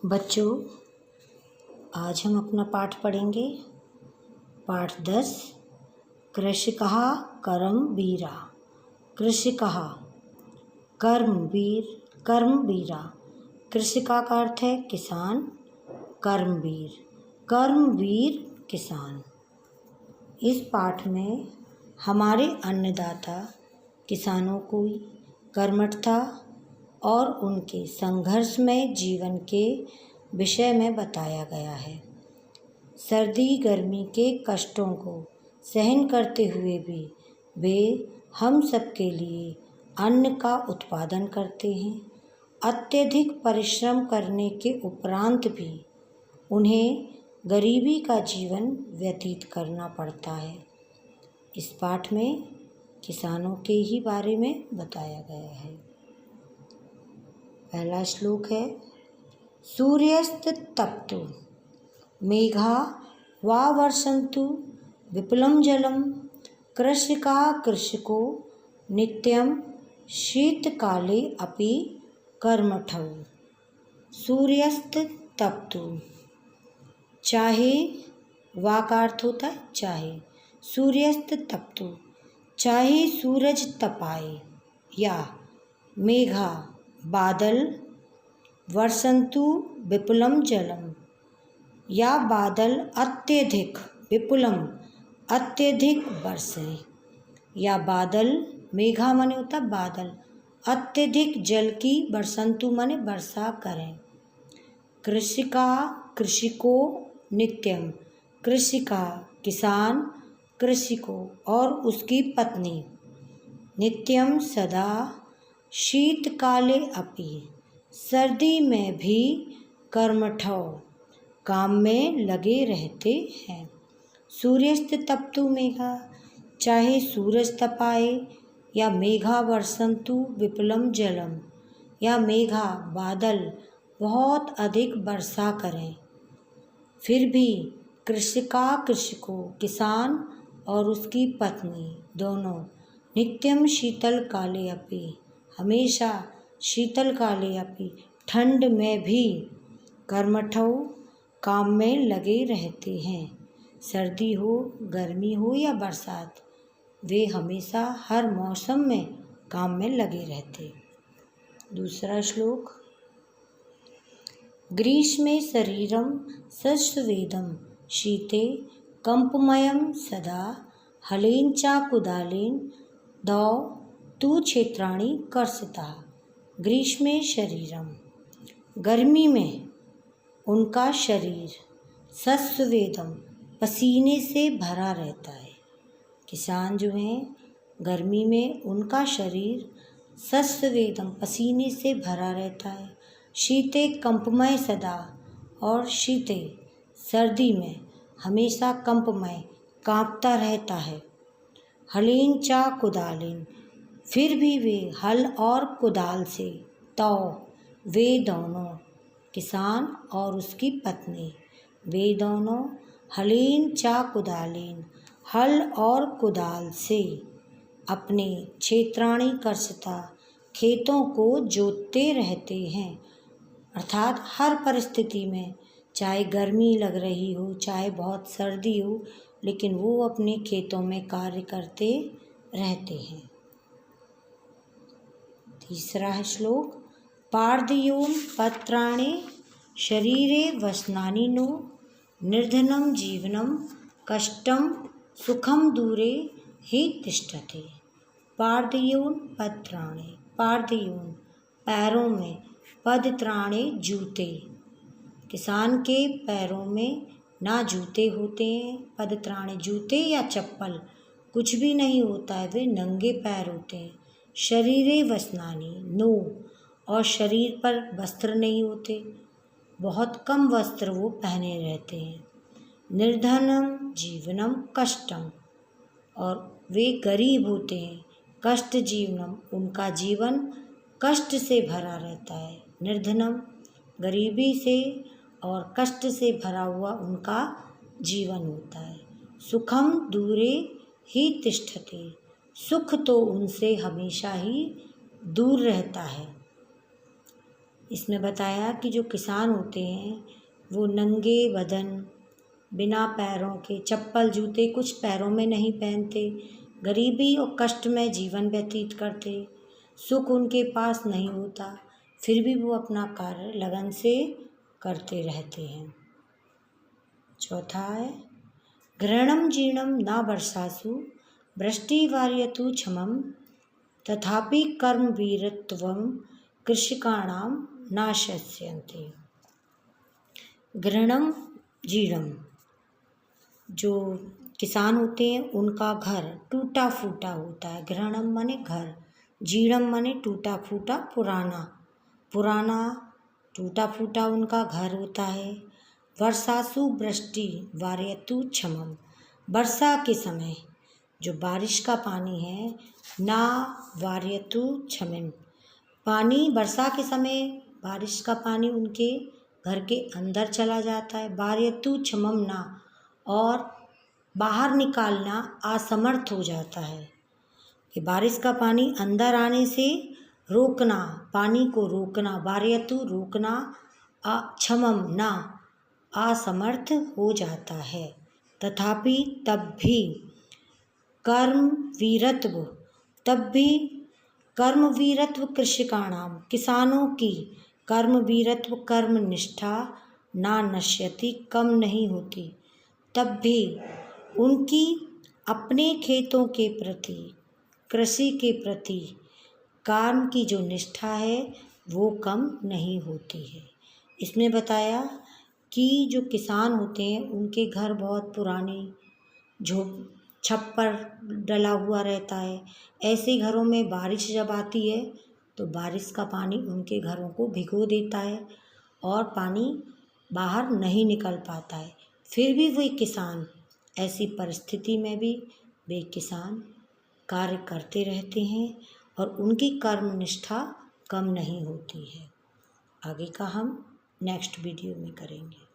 बच्चों, आज हम अपना पाठ पढ़ेंगे। पाठ 10। कृषिकः कर्मवीरा। कृषिकः कर्मवीर, कर्मवीरा। कृषिका का अर्थ है किसान, कर्मवीर, कर्मवीर किसान। इस पाठ में हमारे अन्नदाता किसानों को कर्मठता और उनके संघर्षमय जीवन के विषय में बताया गया है। सर्दी गर्मी के कष्टों को सहन करते हुए भी वे हम सबके लिए अन्न का उत्पादन करते हैं। अत्यधिक परिश्रम करने के उपरांत भी उन्हें गरीबी का जीवन व्यतीत करना पड़ता है। इस पाठ में किसानों के ही बारे में बताया गया है। पहला श्लोक है, सूर्यस्त तप्तु मेघा वा वर्षन्तु विपुलं जलम कृषिका कृषको नित्यं शीतकाले अपि कर्मठौ। सूर्यस्त तप्तु, चाहे वा का अर्थ होता है चाहे। सूर्यस्त तप्तु, चाहे सूरज तपाए, या मेघा बादल, वर्षन्तु विपुलम जलम, या बादल अत्यधिक, विपुलम अत्यधिक बरसें, या बादल, मेघा माने होता बादल, अत्यधिक जल की वर्षन्तु माने वर्षा करें। कृषिका कृषिको नित्यम, कृषिका किसान, कृषिको और उसकी पत्नी, नित्यम सदा, शीतकाले अपि सर्दी में भी, कर्मठौ काम में लगे रहते हैं। सूर्यस्त तप्तु मेघा, चाहे सूरज तपाए, या मेघा वर्षन्तु विपुलम जलम, या मेघा बादल बहुत अधिक वर्षा करें, फिर भी कृषिका कृषको किसान और उसकी पत्नी दोनों नित्यम शीतल काले अपि, हमेशा शीतल काले अपि ठंड में भी, कर्मठौ काम में लगे रहते हैं। सर्दी हो, गर्मी हो या बरसात, वे हमेशा हर मौसम में काम में लगे रहते। दूसरा श्लोक, ग्रीष्मे शरीरं सस्वेदं शीते कंपमयं सदा हलेन चाकुदालेन दौ तु क्षेत्राणि कर्षतः। ग्रीष्मे शरीरम, गर्मी में उनका शरीर, सस्वेदम पसीने से भरा रहता है। किसान जो हैं, गर्मी में उनका शरीर सस्वेदम पसीने से भरा रहता है। शीते कंपमय सदा, और शीते सर्दी में हमेशा कंपमय कांपता रहता है। हलेन चा कुदालेन, फिर भी वे हल और कुदाल से, तो वे दोनों किसान और उसकी पत्नी, वे दोनों हलेन चा कुदालेन हल और कुदाल से अपने क्षेत्राणि कर्षता खेतों को जोतते रहते हैं। अर्थात हर परिस्थिति में, चाहे गर्मी लग रही हो, चाहे बहुत सर्दी हो, लेकिन वो अपने खेतों में कार्य करते रहते हैं। तीसरा है श्लोक, पार्दयोन पत्राणे शरीरे वसनानि नो निर्धनम जीवनम कष्टम सुखम दूरे ही तिष्ठते। पार्दयोन पत्राणे, पार्दयोन पैरों में, पदत्राणे जूते, किसान के पैरों में ना जूते होते हैं। पदत्राणे जूते या चप्पल कुछ भी नहीं होता है, वे नंगे पैर होते हैं। शरीरे वसनानि नो, और शरीर पर वस्त्र नहीं होते, बहुत कम वस्त्र वो पहने रहते हैं। निर्धनम जीवनम कष्टम, और वे गरीब होते हैं। कष्ट जीवनम, उनका जीवन कष्ट से भरा रहता है। निर्धनम गरीबी से और कष्ट से भरा हुआ उनका जीवन होता है। सुखम दूरे ही तिष्ठते, सुख तो उनसे हमेशा ही दूर रहता है। इसमें बताया कि जो किसान होते हैं वो नंगे बदन, बिना पैरों के, चप्पल जूते कुछ पैरों में नहीं पहनते, गरीबी और कष्ट में जीवन व्यतीत करते, सुख उनके पास नहीं होता, फिर भी वो अपना कार्य लगन से करते रहते हैं। चौथा है घृणम जीर्णम न वर्षासु वृष्टि वार्यतु क्षमम तथापि कर्म वीरत्वम कृषकाणाम न शस्यन्ते। घृणम जीर्णम, जो किसान होते हैं उनका घर टूटा फूटा होता है। घृणम माने घर, जीर्णम माने टूटा फूटा, पुराना टूटा फूटा उनका घर होता है। वर्षासु वृष्टि वार्यतु क्षमम, वर्षा के समय जो बारिश का पानी है, ना वार्यतु क्षमम, पानी वर्षा के समय बारिश का पानी उनके घर के अंदर चला जाता है। वार्यतु क्षमम ना, और बाहर निकालना असमर्थ हो जाता है कि बारिश का पानी अंदर आने से रोकना, पानी को रोकना, वार्यतु रोकना, क्षमम ना असमर्थ हो जाता है। तथापि तब भी कर्म वीरत्व कृषकाणाम, किसानों की कर्म वीरत्व कर्म निष्ठा ना नश्यति, कम नहीं होती। तब भी उनकी अपने खेतों के प्रति, कृषि के प्रति काम की जो निष्ठा है वो कम नहीं होती है। इसमें बताया कि जो किसान होते हैं उनके घर बहुत पुराने, जो छप्पर डला हुआ रहता है, ऐसे घरों में बारिश जब आती है तो बारिश का पानी उनके घरों को भिगो देता है और पानी बाहर नहीं निकल पाता है। फिर भी वे किसान, ऐसी परिस्थिति में भी वे किसान कार्य करते रहते हैं और उनकी कर्म निष्ठा कम नहीं होती है। आगे का हम नेक्स्ट वीडियो में करेंगे।